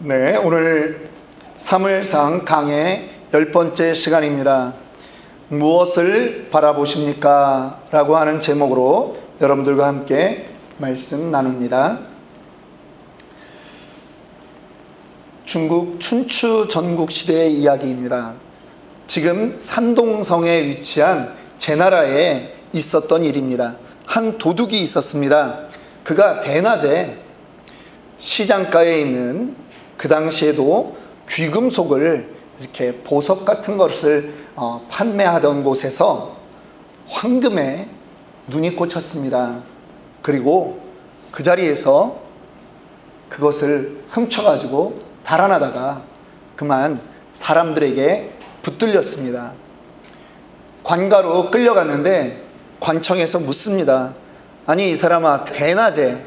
네, 오늘 사무엘상 강의 10번째 시간입니다. 무엇을 바라보십니까? 라고 하는 제목으로 여러분들과 함께 말씀 나눕니다. 중국 춘추 전국시대의 이야기입니다. 지금 산동성에 위치한 제나라에 있었던 일입니다. 한 도둑이 있었습니다. 그가 대낮에 시장가에 있는 그 당시에도 귀금속을 이렇게 보석 같은 것을 판매하던 곳에서 황금에 눈이 꽂혔습니다. 그리고 그 자리에서 그것을 훔쳐가지고 달아나다가 그만 사람들에게 붙들렸습니다. 관가로 끌려갔는데 관청에서 묻습니다. 아니, 이 사람아, 대낮에,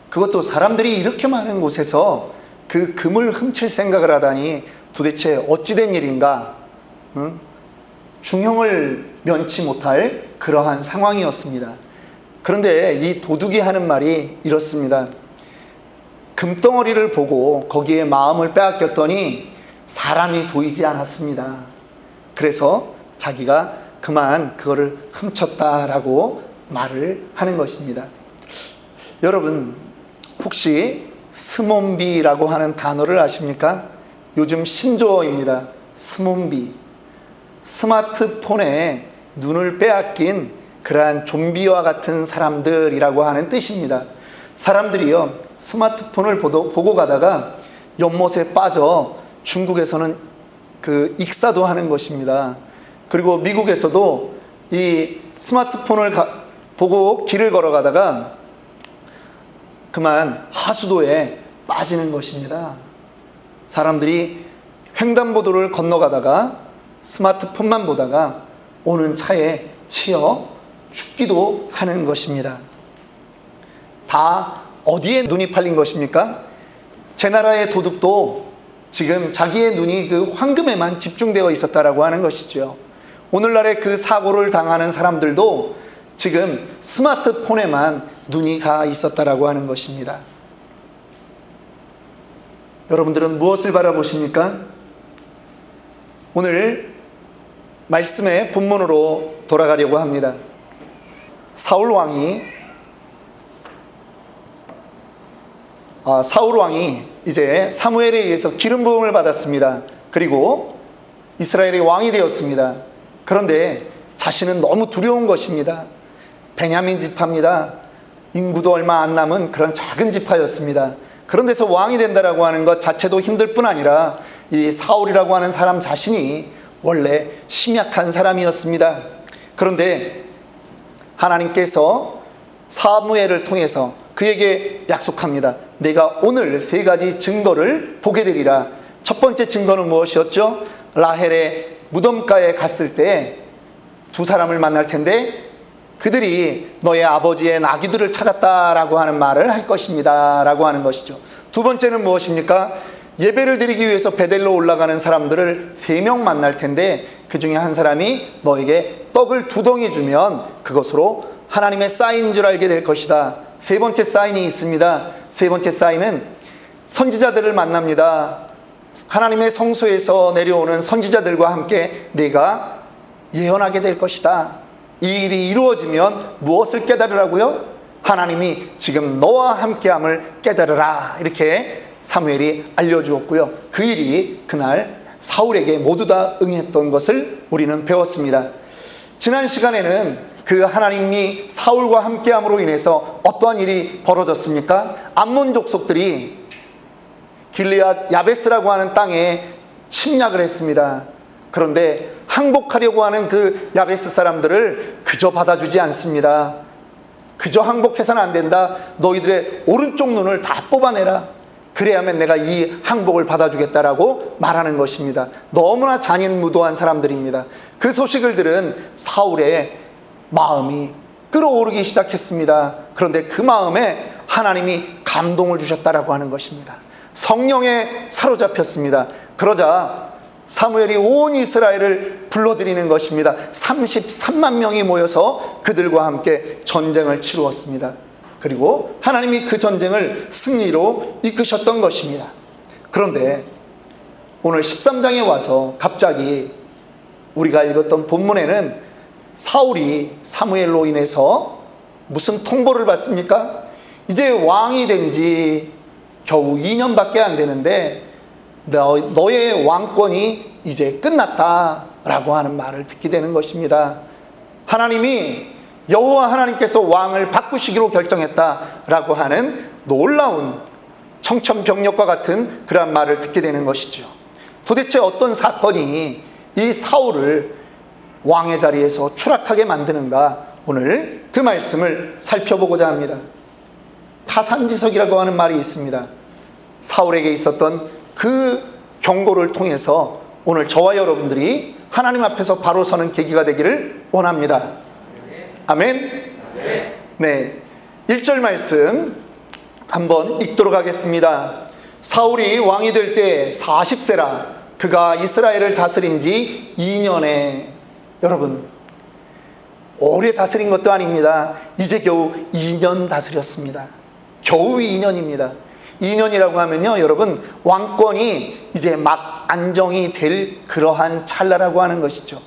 그것도 사람들이 이렇게 많은 곳에서 그 금을 훔칠 생각을 하다니 도대체 어찌된 일인가? 중형을 면치 못할 그러한 상황이었습니다. 그런데 이 도둑이 하는 말이 이렇습니다. 금덩어리를 보고 거기에 마음을 빼앗겼더니 사람이 보이지 않았습니다. 그래서 자기가 그만 그거를 훔쳤다라고 말을 하는 것입니다. 여러분, 혹시 스몬비라고 하는 단어를 아십니까? 요즘 신조어입니다. 스몬비. 스마트폰에 눈을 빼앗긴 그러한 좀비와 같은 사람들이라고 하는 뜻입니다. 사람들이요, 스마트폰을 보고 가다가 연못에 빠져 중국에서는 그 익사도 하는 것입니다. 그리고 미국에서도 이 스마트폰을 보고 길을 걸어가다가 그만 하수도에 빠지는 것입니다. 사람들이 횡단보도를 건너가다가 스마트폰만 보다가 오는 차에 치여 죽기도 하는 것입니다. 다 어디에 눈이 팔린 것입니까? 제나라의 도둑도 지금 자기의 눈이 그 황금에만 집중되어 있었다라고 하는 것이죠. 오늘날의 그 사고를 당하는 사람들도 지금 스마트폰에만 눈이 가 있었다라고 하는 것입니다. 여러분들은 무엇을 바라보십니까? 오늘 말씀의 본문으로 돌아가려고 합니다. 사울 왕이 이제 사무엘에 의해서 기름 부음을 받았습니다. 그리고 이스라엘의 왕이 되었습니다. 그런데 자신은 너무 두려운 것입니다. 베냐민 지파입니다. 인구도 얼마 안 남은 그런 작은 지파였습니다. 그런 데서 왕이 된다라고 하는 것 자체도 힘들 뿐 아니라 이 사울이라고 하는 사람 자신이 원래 심약한 사람이었습니다. 그런데 하나님께서 사무엘을 통해서 그에게 약속합니다. 내가 오늘 3가지 증거를 보게 되리라. 첫 번째 증거는 무엇이었죠? 라헬의 무덤가에 갔을 때 2 사람을 만날 텐데 그들이 너의 아버지의 나귀들을 찾았다라고 하는 말을 할 것입니다 라고 하는 것이죠. 2번째는 무엇입니까? 예배를 드리기 위해서 베델로 올라가는 사람들을 3명 만날 텐데 그 중에 한 사람이 너에게 떡을 2덩이 주면 그것으로 하나님의 사인인 줄 알게 될 것이다. 3번째 사인이 있습니다. 3번째 사인은 선지자들을 만납니다. 하나님의 성소에서 내려오는 선지자들과 함께 내가 예언하게 될 것이다. 이 일이 이루어지면 무엇을 깨달으라고요? 하나님이 지금 너와 함께함을 깨달으라. 이렇게 사무엘이 알려주었고요. 그 일이 그날 사울에게 모두 다 응했던 것을 우리는 배웠습니다. 지난 시간에는 그 하나님이 사울과 함께함으로 인해서 어떠한 일이 벌어졌습니까? 암몬 족속들이 길르앗 야베스라고 하는 땅에 침략을 했습니다. 그런데 항복하려고 하는 그 야베스 사람들을 그저 받아주지 않습니다. 그저 항복해서는 안 된다. 너희들의 오른쪽 눈을 다 뽑아내라. 그래야만 내가 이 항복을 받아주겠다라고 말하는 것입니다. 너무나 잔인무도한 사람들입니다. 그 소식을 들은 사울의 마음이 끓어오르기 시작했습니다. 그런데 그 마음에 하나님이 감동을 주셨다라고 하는 것입니다. 성령에 사로잡혔습니다. 그러자 사무엘이 온 이스라엘을 불러들이는 것입니다. 33만 명이 모여서 그들과 함께 전쟁을 치루었습니다. 그리고 하나님이 그 전쟁을 승리로 이끄셨던 것입니다. 그런데 오늘 13장에 와서 갑자기 우리가 읽었던 본문에는 사울이 사무엘로 인해서 무슨 통보를 받습니까? 이제 왕이 된 지 겨우 2년밖에 안 되는데 너의 왕권이 이제 끝났다라고 하는 말을 듣게 되는 것입니다. 하나님이 여호와 하나님께서 왕을 바꾸시기로 결정했다라고 하는 놀라운 청천벽력과 같은 그런 말을 듣게 되는 것이죠. 도대체 어떤 사건이 이 사울을 왕의 자리에서 추락하게 만드는가, 오늘 그 말씀을 살펴보고자 합니다. 타산지석이라고 하는 말이 있습니다. 사울에게 있었던 그 경고를 통해서 오늘 저와 여러분들이 하나님 앞에서 바로 서는 계기가 되기를 원합니다. 아멘. 네, 1절 말씀 한번 읽도록 하겠습니다. 사울이 왕이 될 때 40세라 그가 이스라엘을 다스린 지 2년에, 여러분 오래 다스린 것도 아닙니다. 이제 겨우 2년 다스렸습니다. 겨우 2년입니다. 2년이라고 하면요, 여러분 왕권이 이제 막 안정이 될 그러한 찰나라고 하는 것이죠.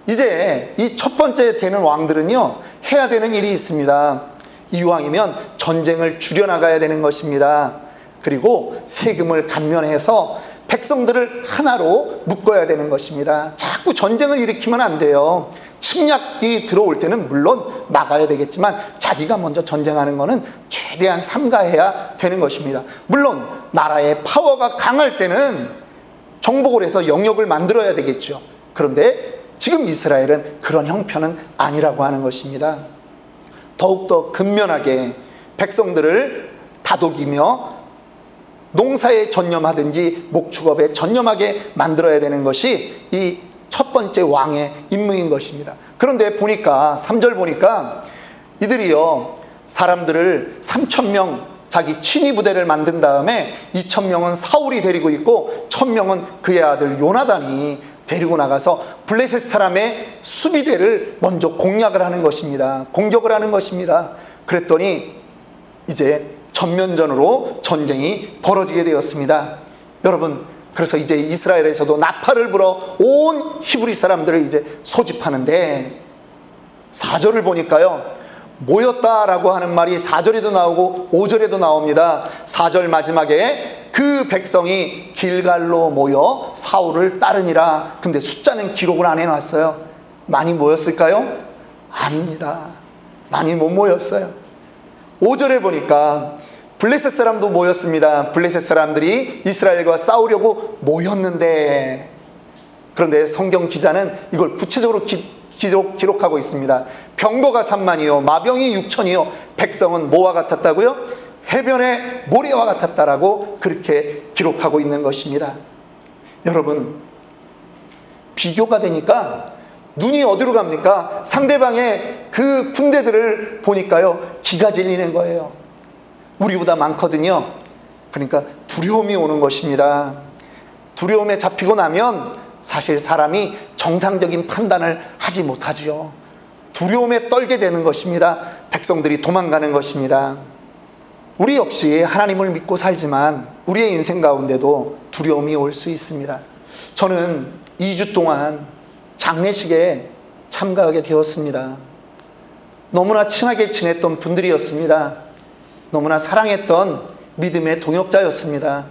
이제 이 첫 번째 되는 왕들은요, 해야 되는 일이 있습니다. 이왕이면 전쟁을 줄여나가야 되는 것입니다. 그리고 세금을 감면해서 백성들을 하나로 묶어야 되는 것입니다. 자꾸 전쟁을 일으키면 안 돼요. 침략이 들어올 때는 물론 막아야 되겠지만 자기가 먼저 전쟁하는 것은 최대한 삼가해야 되는 것입니다. 물론 나라의 파워가 강할 때는 정복을 해서 영역을 만들어야 되겠죠. 그런데 지금 이스라엘은 그런 형편은 아니라고 하는 것입니다. 더욱더 근면하게 백성들을 다독이며 농사에 전념하든지 목축업에 전념하게 만들어야 되는 것이 이 첫 번째 왕의 임무인 것입니다. 그런데 보니까 3절 보니까 이들이요, 사람들을 3,000명 자기 친위 부대를 만든 다음에 2,000명은 사울이 데리고 있고 1,000명은 그의 아들 요나단이 데리고 나가서 블레셋 사람의 수비대를 먼저 공략을 하는 것입니다. 공격을 하는 것입니다. 그랬더니 이제 전면전으로 전쟁이 벌어지게 되었습니다. 여러분, 그래서 이제 이스라엘에서도 나팔을 불어 온 히브리 사람들을 이제 소집하는데 4절을 보니까요, 모였다라고 하는 말이 4절에도 나오고 5절에도 나옵니다. 4절 마지막에 그 백성이 길갈로 모여 사울을 따르니라. 근데 숫자는 기록을 안 해놨어요. 많이 모였을까요? 아닙니다. 많이 못 모였어요. 5절에 보니까 블레셋 사람도 모였습니다. 블레셋 사람들이 이스라엘과 싸우려고 모였는데, 그런데 성경 기자는 이걸 구체적으로 기록하고 있습니다. 병거가 3만이요 마병이 6천이요 백성은 뭐와 같았다고요? 해변의 모래와 같았다라고 그렇게 기록하고 있는 것입니다. 여러분, 비교가 되니까 눈이 어디로 갑니까? 상대방의 그 군대들을 보니까요, 기가 질리는 거예요. 우리보다 많거든요. 그러니까 두려움이 오는 것입니다. 두려움에 잡히고 나면 사실 사람이 정상적인 판단을 하지 못하지요. 두려움에 떨게 되는 것입니다. 백성들이 도망가는 것입니다. 우리 역시 하나님을 믿고 살지만 우리의 인생 가운데도 두려움이 올 수 있습니다. 저는 2주 동안 장례식에 참가하게 되었습니다. 너무나 친하게 지냈던 분들이었습니다. 너무나 사랑했던 믿음의 동역자였습니다.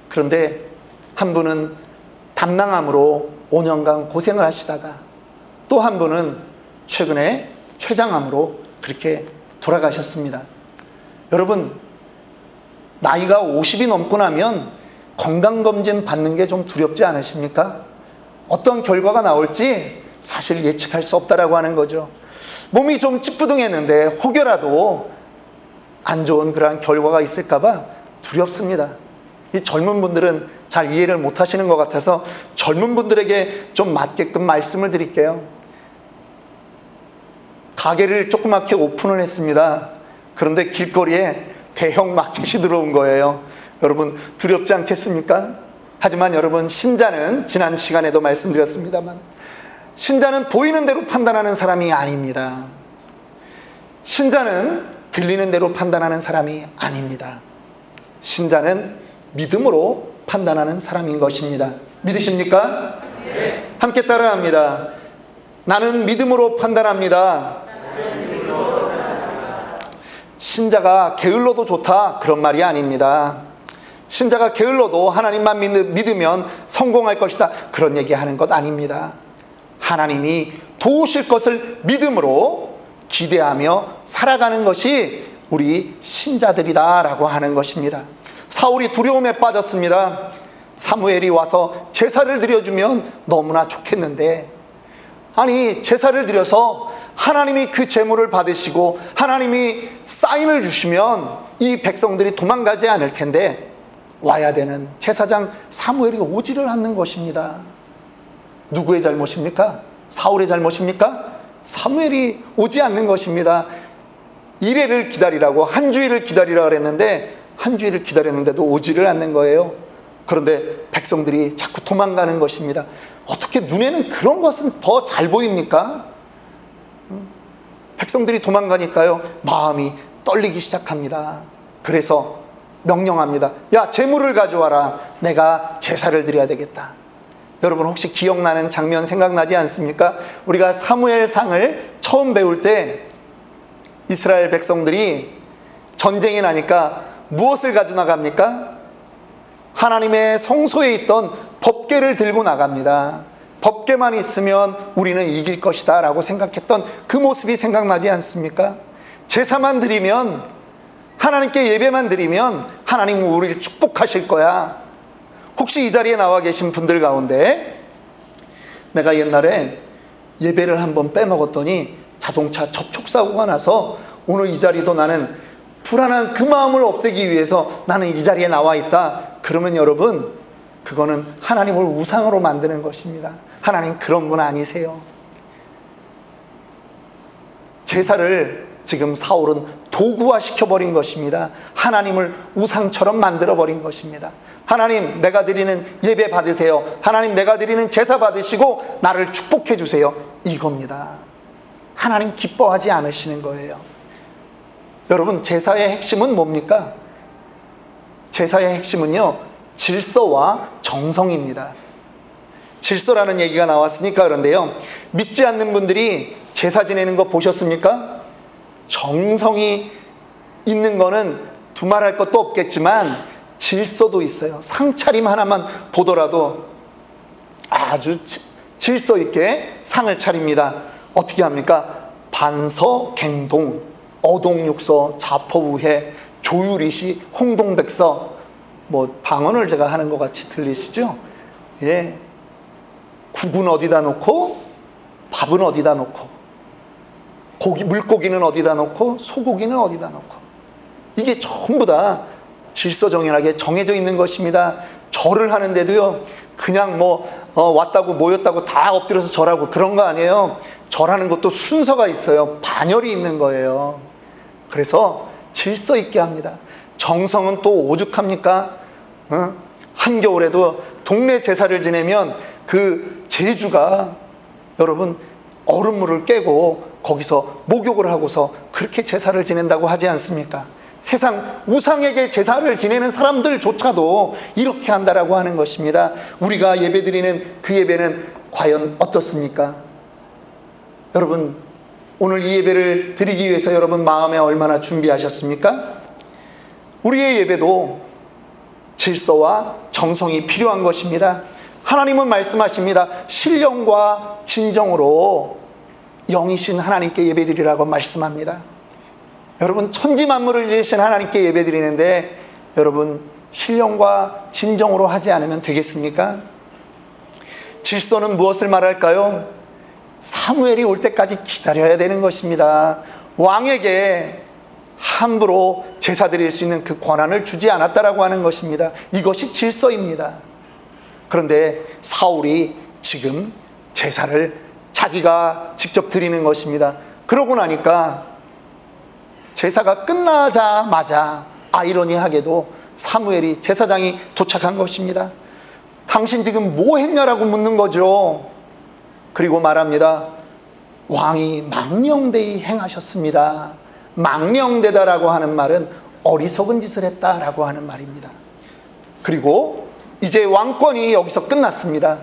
그런데 한 분은 담낭암으로 5년간 고생을 하시다가 또 한 분은 최근에 췌장암으로 그렇게 돌아가셨습니다. 여러분, 나이가 50이 넘고 나면 건강검진 받는 게 좀 두렵지 않으십니까? 어떤 결과가 나올지 사실 예측할 수 없다라고 하는 거죠. 몸이 좀 찌뿌둥했는데 혹여라도 안 좋은 그러한 결과가 있을까봐 두렵습니다. 이 젊은 분들은 잘 이해를 못 하시는 것 같아서 젊은 분들에게 좀 맞게끔 말씀을 드릴게요. 가게를 조그맣게 오픈을 했습니다. 그런데 길거리에 대형 마켓이 들어온 거예요. 여러분, 두렵지 않겠습니까? 하지만 여러분, 신자는 지난 시간에도 말씀드렸습니다만 신자는 보이는 대로 판단하는 사람이 아닙니다. 신자는 들리는 대로 판단하는 사람이 아닙니다. 신자는 믿음으로 판단하는 사람인 것입니다. 믿으십니까? 네. 함께 따라합니다. 나는 믿음으로 판단합니다. 신자가 게을러도 좋다, 그런 말이 아닙니다. 신자가 게을러도 하나님만 믿으면 성공할 것이다, 그런 얘기하는 것 아닙니다. 하나님이 도우실 것을 믿음으로 기대하며 살아가는 것이 우리 신자들이다라고 하는 것입니다. 사울이 두려움에 빠졌습니다. 사무엘이 와서 제사를 드려주면 너무나 좋겠는데, 아니 제사를 드려서 하나님이 그 제물을 받으시고 하나님이 사인을 주시면 이 백성들이 도망가지 않을 텐데, 와야 되는 제사장 사무엘이 오지를 않는 것입니다. 누구의 잘못입니까? 사울의 잘못입니까? 사무엘이 오지 않는 것입니다. 이래를 기다리라고 한 주일을 기다리라 그랬는데 한 주일을 기다렸는데도 오지를 않는 거예요. 그런데 백성들이 자꾸 도망가는 것입니다. 어떻게 눈에는 그런 것은 더 잘 보입니까? 백성들이 도망가니까요, 마음이 떨리기 시작합니다. 그래서 명령합니다. 야, 제물을 가져와라. 내가 제사를 드려야 되겠다. 여러분 혹시 기억나는 장면 생각나지 않습니까? 우리가 사무엘상을 처음 배울 때 이스라엘 백성들이 전쟁이 나니까 무엇을 가져 나갑니까? 하나님의 성소에 있던 법궤를 들고 나갑니다. 법궤만 있으면 우리는 이길 것이다 라고 생각했던 그 모습이 생각나지 않습니까? 제사만 드리면, 하나님께 예배만 드리면 하나님은 우리를 축복하실 거야. 혹시 이 자리에 나와 계신 분들 가운데 내가 옛날에 예배를 한번 빼먹었더니 자동차 접촉사고가 나서 오늘 이 자리도 나는 불안한 그 마음을 없애기 위해서 나는 이 자리에 나와 있다. 그러면 여러분, 그거는 하나님을 우상으로 만드는 것입니다. 하나님 그런 분 아니세요. 제사를 지금 사울은 도구화 시켜버린 것입니다. 하나님을 우상처럼 만들어버린 것입니다. 하나님 내가 드리는 예배 받으세요. 하나님 내가 드리는 제사 받으시고 나를 축복해 주세요. 이겁니다. 하나님 기뻐하지 않으시는 거예요. 여러분, 제사의 핵심은 뭡니까? 제사의 핵심은요, 질서와 정성입니다. 질서라는 얘기가 나왔으니까 그런데요, 믿지 않는 분들이 제사 지내는 거 보셨습니까? 정성이 있는 거는 두말할 것도 없겠지만 질서도 있어요. 상차림 하나만 보더라도 아주 질서 있게 상을 차립니다. 어떻게 합니까? 반서갱동, 어동육서, 자포우회, 조유리시, 홍동백서, 뭐 방언을 제가 하는 것 같이 들리시죠? 예, 국은 어디다 놓고 밥은 어디다 놓고 물고기는 어디다 놓고 소고기는 어디다 놓고, 이게 전부 다 질서정연하게 정해져 있는 것입니다. 절을 하는데도요, 그냥 왔다고 모였다고 다 엎드려서 절하고 그런 거 아니에요. 절하는 것도 순서가 있어요. 반열이 있는 거예요. 그래서 질서 있게 합니다. 정성은 또 오죽합니까? 한겨울에도 동네 제사를 지내면 그 제주가 여러분 얼음물을 깨고 거기서 목욕을 하고서 그렇게 제사를 지낸다고 하지 않습니까? 세상 우상에게 제사를 지내는 사람들조차도 이렇게 한다라고 하는 것입니다. 우리가 예배드리는 그 예배는 과연 어떻습니까? 여러분, 오늘 이 예배를 드리기 위해서 여러분 마음에 얼마나 준비하셨습니까? 우리의 예배도 질서와 정성이 필요한 것입니다. 하나님은 말씀하십니다. 신령과 진정으로 영이신 하나님께 예배드리라고 말씀합니다. 여러분, 천지 만물을 지으신 하나님께 예배드리는데 여러분 신령과 진정으로 하지 않으면 되겠습니까? 질서는 무엇을 말할까요? 사무엘이 올 때까지 기다려야 되는 것입니다. 왕에게 함부로 제사 드릴 수 있는 그 권한을 주지 않았다라고 하는 것입니다. 이것이 질서입니다. 그런데 사울이 지금 제사를 자기가 직접 드리는 것입니다. 그러고 나니까 제사가 끝나자마자 아이러니하게도 사무엘이 제사장이 도착한 것입니다. 당신 지금 뭐 했냐라고 묻는 거죠. 그리고 말합니다. 왕이 망령되이 행하셨습니다. 망령되다라고 하는 말은 어리석은 짓을 했다라고 하는 말입니다. 그리고 이제 왕권이 여기서 끝났습니다.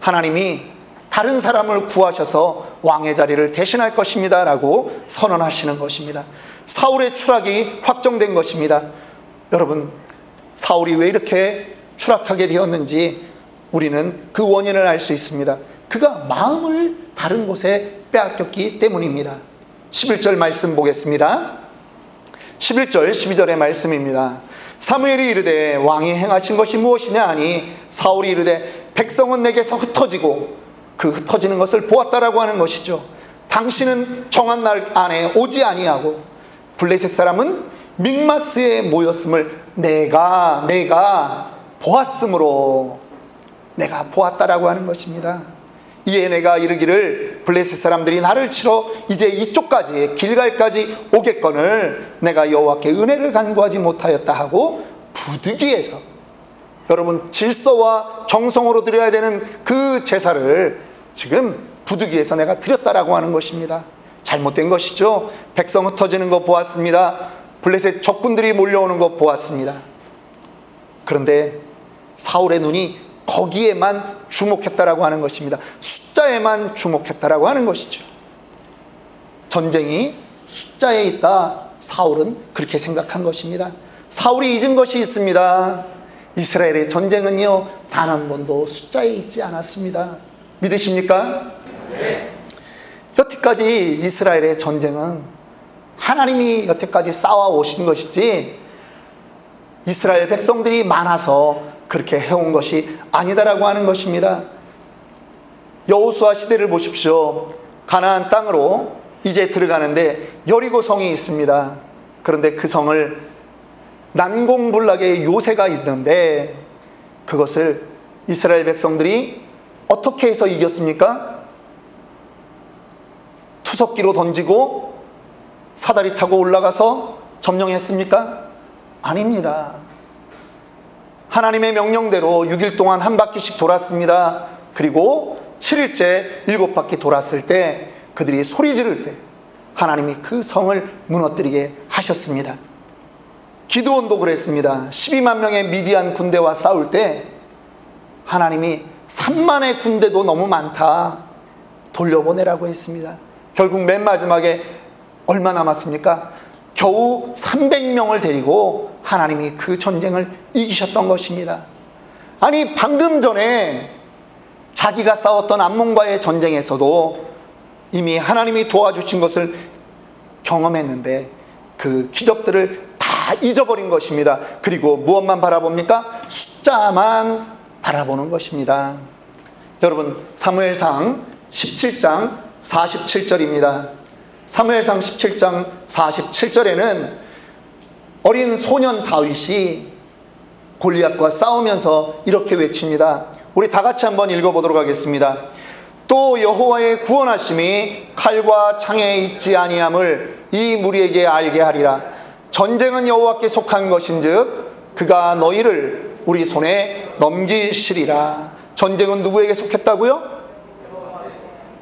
하나님이 다른 사람을 구하셔서 왕의 자리를 대신할 것입니다 라고 선언하시는 것입니다. 사울의 추락이 확정된 것입니다. 여러분, 사울이 왜 이렇게 추락하게 되었는지 우리는 그 원인을 알 수 있습니다. 그가 마음을 다른 곳에 빼앗겼기 때문입니다. 11절 말씀 보겠습니다. 11절 12절의 말씀입니다. 사무엘이 이르되 왕이 행하신 것이 무엇이냐 하니 사울이 이르되 백성은 내게서 흩어지고 그 흩어지는 것을 보았다라고 하는 것이죠. 당신은 정한 날 안에 오지 아니하고 블레셋 사람은 믹마스에 모였음을 내가 보았으므로, 내가 보았다라고 하는 것입니다. 이에 내가 이르기를 블레셋 사람들이 나를 치러 이제 이쪽까지 길갈까지 오겠거늘 내가 여호와께 은혜를 간구하지 못하였다 하고 부득이해서, 여러분, 질서와 정성으로 드려야 되는 그 제사를 지금 부득이해서 내가 드렸다라고 하는 것입니다. 잘못된 것이죠. 백성 흩어지는 거 보았습니다. 블레셋 적군들이 몰려오는 거 보았습니다. 그런데 사울의 눈이 거기에만 주목했다라고 하는 것입니다. 숫자에만 주목했다라고 하는 것이죠. 전쟁이 숫자에 있다, 사울은 그렇게 생각한 것입니다. 사울이 잊은 것이 있습니다. 이스라엘의 전쟁은요, 단 한 번도 숫자에 있지 않았습니다. 믿으십니까? 네. 여태까지 이스라엘의 전쟁은 하나님이 여태까지 쌓아오신 것이지 이스라엘 백성들이 많아서 그렇게 해온 것이 아니다라고 하는 것입니다. 여호수아 시대를 보십시오. 가나안 땅으로 이제 들어가는데 여리고 성이 있습니다. 그런데 그 성을 난공불락의 요새가 있는데 그것을 이스라엘 백성들이 어떻게 해서 이겼습니까? 투석기로 던지고 사다리 타고 올라가서 점령했습니까? 아닙니다. 하나님의 명령대로 6일 동안 한 바퀴씩 돌았습니다. 그리고 7일째 7바퀴 돌았을 때 그들이 소리 지를 때 하나님이 그 성을 무너뜨리게 하셨습니다. 기드온도 그랬습니다. 12만 명의 미디안 군대와 싸울 때 하나님이 3만의 군대도 너무 많다, 돌려보내라고 했습니다. 결국 맨 마지막에 얼마 남았습니까? 겨우 300명을 데리고 하나님이 그 전쟁을 이기셨던 것입니다. 아니, 방금 전에 자기가 싸웠던 암몬과의 전쟁에서도 이미 하나님이 도와주신 것을 경험했는데 그 기적들을 다 잊어버린 것입니다. 그리고 무엇만 바라봅니까? 숫자만 바라보는 것입니다. 여러분, 사무엘상 17장 47절입니다. 사무엘상 17장 47절에는 어린 소년 다윗이 골리앗과 싸우면서 이렇게 외칩니다. 우리 다 같이 한번 읽어보도록 하겠습니다. 또 여호와의 구원하심이 칼과 창에 있지 아니함을 이 무리에게 알게 하리라. 전쟁은 여호와께 속한 것인즉 그가 너희를 우리 손에 넘기시리라. 전쟁은 누구에게 속했다고요?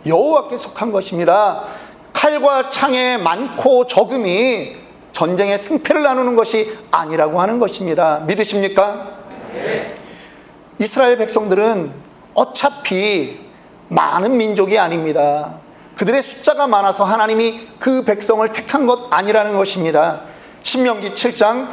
여호와께 속한 것입니다. 칼과 창의 많고 적음이 전쟁의 승패를 나누는 것이 아니라고 하는 것입니다. 믿으십니까? 네. 이스라엘 백성들은 어차피 많은 민족이 아닙니다. 그들의 숫자가 많아서 하나님이 그 백성을 택한 것 아니라는 것입니다. 신명기 7장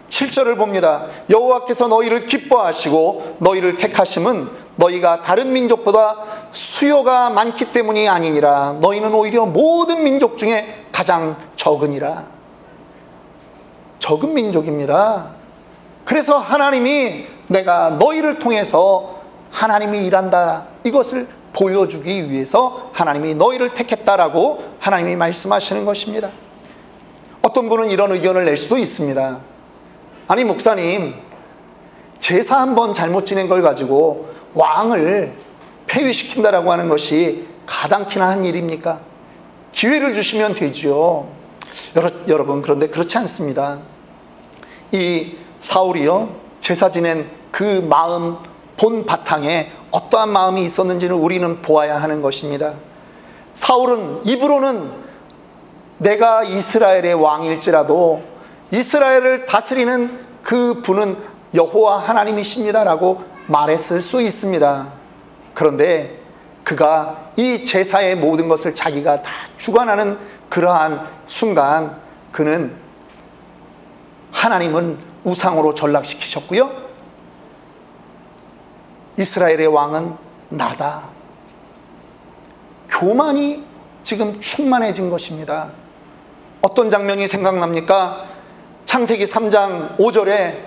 7절을 봅니다. 여호와께서 너희를 기뻐하시고 너희를 택하심은 너희가 다른 민족보다 수요가 많기 때문이 아니니라. 너희는 오히려 모든 민족 중에 가장 적으니라. 적은 민족입니다. 그래서 하나님이 내가 너희를 통해서 하나님이 일한다, 이것을 보여주기 위해서 하나님이 너희를 택했다라고 하나님이 말씀하시는 것입니다. 어떤 분은 이런 의견을 낼 수도 있습니다. 아니, 목사님, 제사 한번 잘못 지낸 걸 가지고 왕을 폐위시킨다라고 하는 것이 가당키나 한 일입니까? 기회를 주시면 되지요. 여러분, 그런데 그렇지 않습니다. 이 사울이요, 제사 지낸 그 마음 본 바탕에 어떠한 마음이 있었는지는 우리는 보아야 하는 것입니다. 사울은 입으로는 내가 이스라엘의 왕일지라도 이스라엘을 다스리는 그 분은 여호와 하나님이십니다라고 말했을 수 있습니다. 그런데 그가 이 제사의 모든 것을 자기가 다 주관하는 그러한 순간 그는 하나님은 우상으로 전락시키셨고요, 이스라엘의 왕은 나다. 교만이 지금 충만해진 것입니다. 어떤 장면이 생각납니까? 창세기 3장 5절에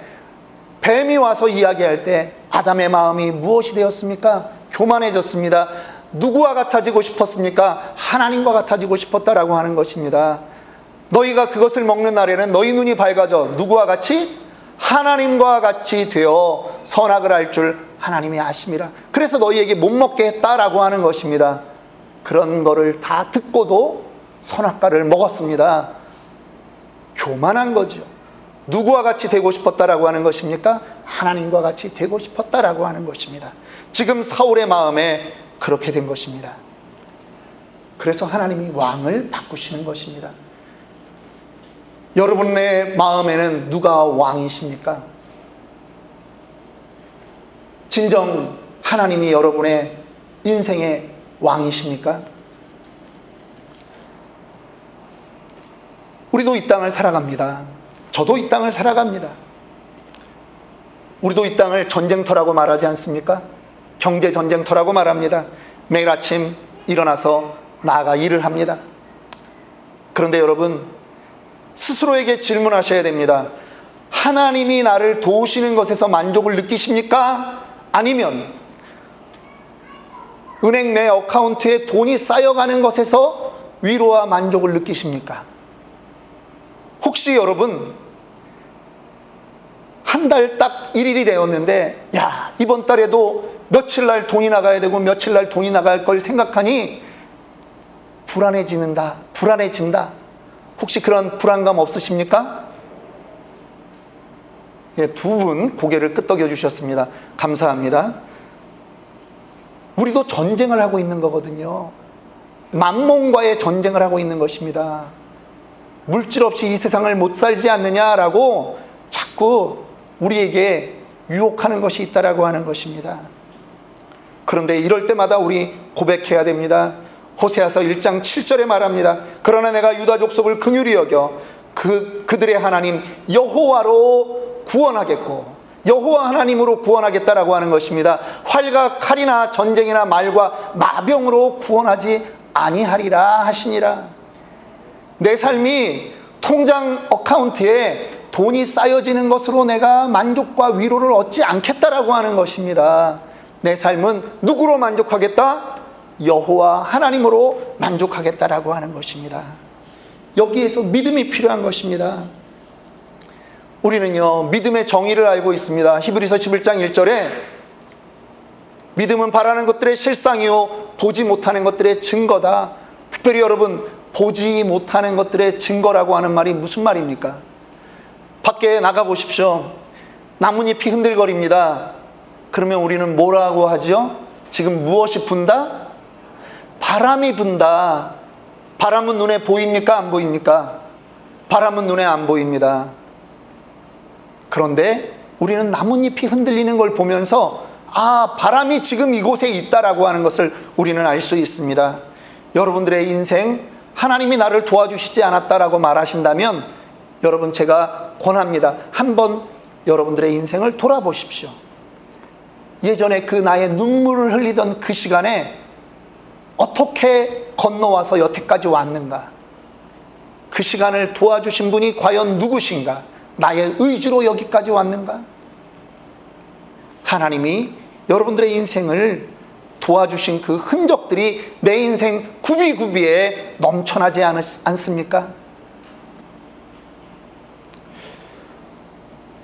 뱀이 와서 이야기할 때 아담의 마음이 무엇이 되었습니까? 교만해졌습니다. 누구와 같아지고 싶었습니까? 하나님과 같아지고 싶었다라고 하는 것입니다. 너희가 그것을 먹는 날에는 너희 눈이 밝아져 누구와 같이? 하나님과 같이 되어 선악을 알 줄 하나님이 아심이라. 그래서 너희에게 못 먹게 했다라고 하는 것입니다. 그런 거를 다 듣고도 선악과를 먹었습니다. 교만한 거죠. 누구와 같이 되고 싶었다라고 하는 것입니까? 하나님과 같이 되고 싶었다라고 하는 것입니다. 지금 사울의 마음에 그렇게 된 것입니다. 그래서 하나님이 왕을 바꾸시는 것입니다. 여러분의 마음에는 누가 왕이십니까? 진정 하나님이 여러분의 인생의 왕이십니까? 우리도 이 땅을 살아갑니다. 저도 이 땅을 살아갑니다. 우리도 이 땅을 전쟁터라고 말하지 않습니까? 경제 전쟁터라고 말합니다. 매일 아침 일어나서 나아가 일을 합니다. 그런데 여러분, 스스로에게 질문하셔야 됩니다. 하나님이 나를 도우시는 것에서 만족을 느끼십니까? 아니면 은행 내 어카운트에 돈이 쌓여가는 것에서 위로와 만족을 느끼십니까? 혹시 여러분 한 달 딱 1일이 되었는데, 야, 이번 달에도 며칠 날 돈이 나가야 되고 며칠 날 돈이 나갈 걸 생각하니 불안해진다. 혹시 그런 불안감 없으십니까? 예, 두 분 고개를 끄덕여 주셨습니다. 감사합니다. 우리도 전쟁을 하고 있는 거거든요. 만몬과의 전쟁을 하고 있는 것입니다. 물질 없이 이 세상을 못 살지 않느냐라고 자꾸 우리에게 유혹하는 것이 있다라고 하는 것입니다. 그런데 이럴 때마다 우리 고백해야 됩니다. 호세아서 1장 7절에 말합니다. 그러나 내가 유다 족속을 긍휼히 여겨 그들의 하나님 여호와로 구원하겠고, 여호와 하나님으로 구원하겠다라고 하는 것입니다. 활과 칼이나 전쟁이나 말과 마병으로 구원하지 아니하리라 하시니라. 내 삶이 통장 어카운트에 돈이 쌓여지는 것으로 내가 만족과 위로를 얻지 않겠다라고 하는 것입니다. 내 삶은 누구로 만족하겠다? 여호와 하나님으로 만족하겠다라고 하는 것입니다. 여기에서 믿음이 필요한 것입니다. 우리는요, 믿음의 정의를 알고 있습니다. 히브리서 11장 1절에 믿음은 바라는 것들의 실상이요 보지 못하는 것들의 증거다. 특별히 여러분, 보지 못하는 것들의 증거라고 하는 말이 무슨 말입니까? 밖에 나가보십시오. 나뭇잎이 흔들거립니다. 그러면 우리는 뭐라고 하죠? 지금 무엇이 분다? 바람이 분다. 바람은 눈에 보입니까? 안 보입니까? 바람은 눈에 안 보입니다. 그런데 우리는 나뭇잎이 흔들리는 걸 보면서 바람이 지금 이곳에 있다라고 하는 것을 우리는 알 수 있습니다. 여러분들의 인생, 하나님이 나를 도와주시지 않았다라고 말하신다면 여러분, 제가 권합니다. 한번 여러분들의 인생을 돌아보십시오. 예전에 그 나의 눈물을 흘리던 그 시간에 어떻게 건너와서 여태까지 왔는가? 그 시간을 도와주신 분이 과연 누구신가? 나의 의지로 여기까지 왔는가? 하나님이 여러분들의 인생을 도와주신 그 흔적들이 내 인생 구비구비에 넘쳐나지 않습니까?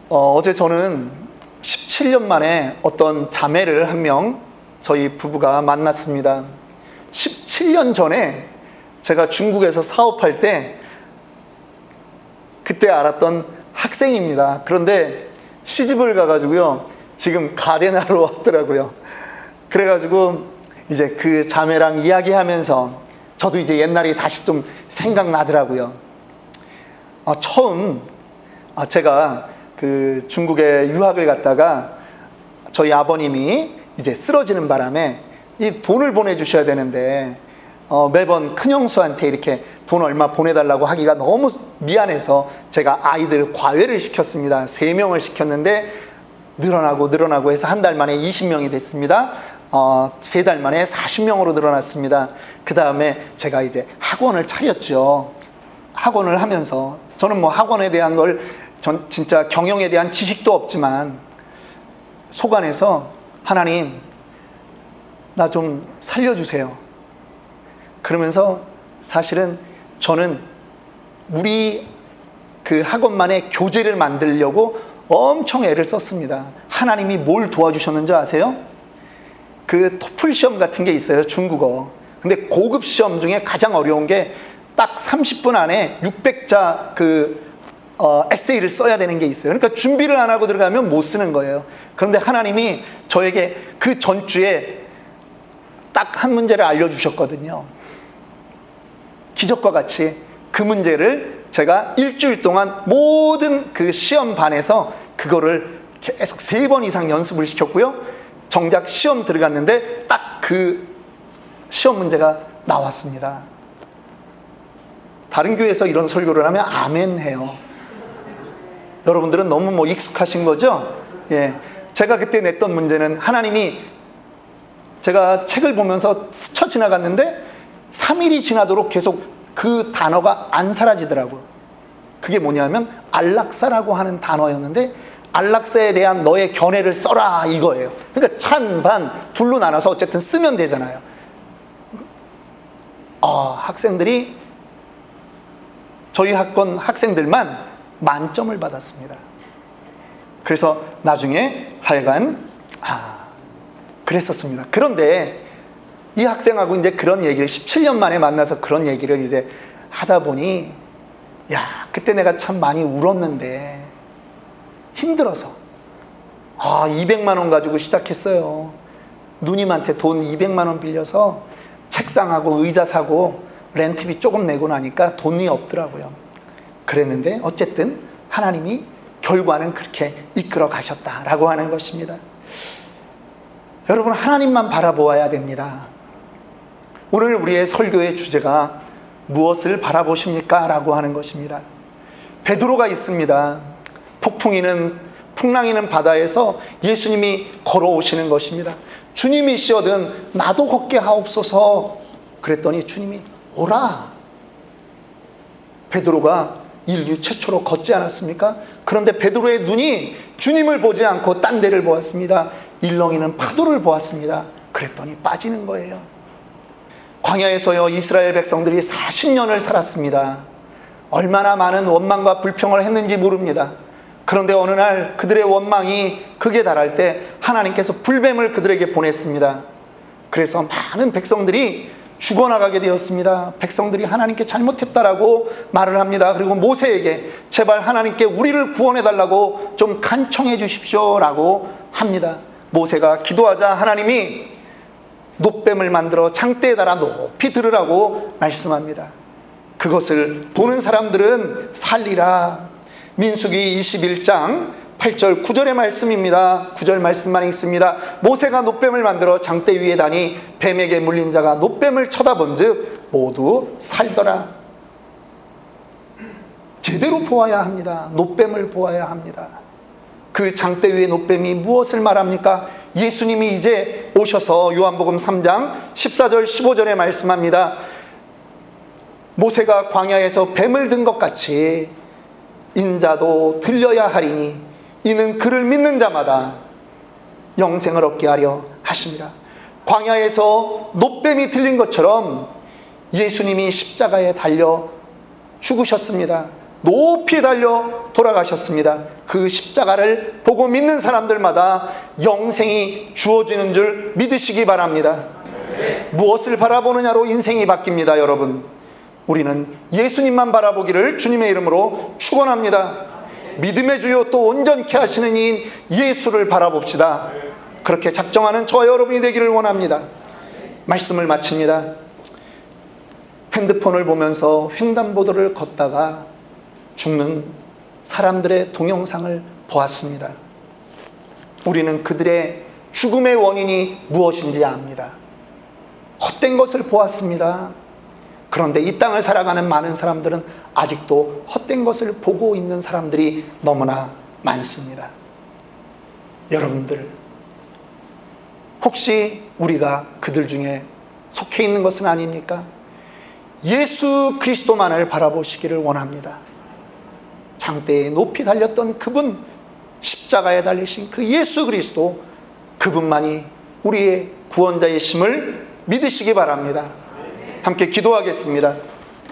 어제 저는 17년 만에 어떤 자매를 한 명, 저희 부부가 만났습니다. 17년 전에 제가 중국에서 사업할 때 그때 알았던 학생입니다. 그런데 시집을 가가지고요, 지금 가데나로 왔더라고요. 그래가지고 이제 그 자매랑 이야기하면서 저도 이제 옛날이 다시 좀 생각나더라고요. 처음 제가 그 중국에 유학을 갔다가 저희 아버님이 이제 쓰러지는 바람에 이 돈을 보내주셔야 되는데 매번 큰형수한테 이렇게 돈 얼마 보내달라고 하기가 너무 미안해서 제가 아이들 과외를 시켰습니다. 3명을 시켰는데 늘어나고 해서 한 달 만에 20명이 됐습니다. 3달 만에 40명으로 늘어났습니다. 그 다음에 제가 이제 학원을 차렸죠. 학원을 하면서 저는 뭐 학원에 대한 걸 진짜 경영에 대한 지식도 없지만 속 안에서 하나님 나 좀 살려주세요. 그러면서 사실은 저는 우리 그 학원만의 교재를 만들려고 엄청 애를 썼습니다. 하나님이 뭘 도와주셨는지 아세요? 그 토플 시험 같은 게 있어요. 중국어. 근데 고급 시험 중에 가장 어려운 게 딱 30분 안에 600자 에세이를 써야 되는 게 있어요. 그러니까 준비를 안 하고 들어가면 못 쓰는 거예요. 그런데 하나님이 저에게 그 전주에 딱 한 문제를 알려주셨거든요. 기적과 같이 그 문제를 제가 일주일 동안 모든 그 시험반에서 그거를 계속 3번 이상 연습을 시켰고요. 정작 시험 들어갔는데 딱 그 시험 문제가 나왔습니다. 다른 교회에서 이런 설교를 하면 아멘 해요. 여러분들은 너무 뭐 익숙하신 거죠? 예. 제가 그때 냈던 문제는 하나님이 제가 책을 보면서 스쳐 지나갔는데 3일이 지나도록 계속 그 단어가 안 사라지더라고요. 그게 뭐냐면 안락사라고 하는 단어였는데 안락사에 대한 너의 견해를 써라 이거예요. 그러니까 찬반 둘로 나눠서 어쨌든 쓰면 되잖아요. 학생들이 저희 학원 학생들만 만점을 받았습니다. 그래서 나중에 하여간 그랬었습니다. 그런데 이 학생하고 이제 그런 얘기를 17년 만에 만나서 그런 얘기를 이제 하다 보니 그때 내가 참 많이 울었는데 힘들어서 200만 원 가지고 시작했어요. 누님한테 돈 200만 원 빌려서 책상하고 의자 사고 렌트비 조금 내고 나니까 돈이 없더라고요. 그랬는데 어쨌든 하나님이 결과는 그렇게 이끌어 가셨다라고 하는 것입니다. 여러분, 하나님만 바라보아야 됩니다. 오늘 우리의 설교의 주제가 무엇을 바라보십니까? 라고 하는 것입니다. 베드로가 있습니다. 풍랑이는 바다에서 예수님이 걸어오시는 것입니다. 주님이시거든 나도 걷게 하옵소서. 그랬더니 주님이 오라. 베드로가 인류 최초로 걷지 않았습니까? 그런데 베드로의 눈이 주님을 보지 않고 딴 데를 보았습니다. 일렁이는 파도를 보았습니다. 그랬더니 빠지는 거예요. 광야에서요, 이스라엘 백성들이 40년을 살았습니다. 얼마나 많은 원망과 불평을 했는지 모릅니다. 그런데 어느 날 그들의 원망이 극에 달할 때 하나님께서 불뱀을 그들에게 보냈습니다. 그래서 많은 백성들이 죽어나가게 되었습니다. 백성들이 하나님께 잘못했다라고 말을 합니다. 그리고 모세에게 제발 하나님께 우리를 구원해달라고 좀 간청해 주십시오 라고 합니다. 모세가 기도하자 하나님이 놋뱀을 만들어 장대에 달아 높이 들으라고 말씀합니다. 그것을 보는 사람들은 살리라. 민수기 21장 8절 9절의 말씀입니다. 9절 말씀만 읽습니다. 모세가 놋뱀을 만들어 장대 위에 다니 뱀에게 물린 자가 놋뱀을 쳐다본즉 모두 살더라. 제대로 보아야 합니다. 놋뱀을 보아야 합니다. 그 장대 위의 놋뱀이 무엇을 말합니까? 예수님이 이제 오셔서 요한복음 3장 14절 15절에 말씀합니다. 모세가 광야에서 뱀을 든 것 같이 인자도 들려야 하리니 이는 그를 믿는 자마다 영생을 얻게 하려 하심이라. 광야에서 놋뱀이 들린 것처럼 예수님이 십자가에 달려 죽으셨습니다. 높이 달려 돌아가셨습니다. 그 십자가를 보고 믿는 사람들마다 영생이 주어지는 줄 믿으시기 바랍니다. 무엇을 바라보느냐로 인생이 바뀝니다. 여러분, 우리는 예수님만 바라보기를 주님의 이름으로 축원합니다. 믿음의 주요 또 온전케 하시는 이인 예수를 바라봅시다. 그렇게 작정하는 저와 여러분이 되기를 원합니다. 말씀을 마칩니다. 핸드폰을 보면서 횡단보도를 걷다가 죽는 사람들의 동영상을 보았습니다. 우리는 그들의 죽음의 원인이 무엇인지 압니다. 헛된 것을 보았습니다. 그런데 이 땅을 살아가는 많은 사람들은 아직도 헛된 것을 보고 있는 사람들이 너무나 많습니다. 여러분들, 혹시 우리가 그들 중에 속해 있는 것은 아닙니까? 예수 그리스도만을 바라보시기를 원합니다. 장대에 높이 달렸던 그분, 십자가에 달리신 그 예수 그리스도, 그분만이 우리의 구원자이심을 믿으시기 바랍니다. 함께 기도하겠습니다.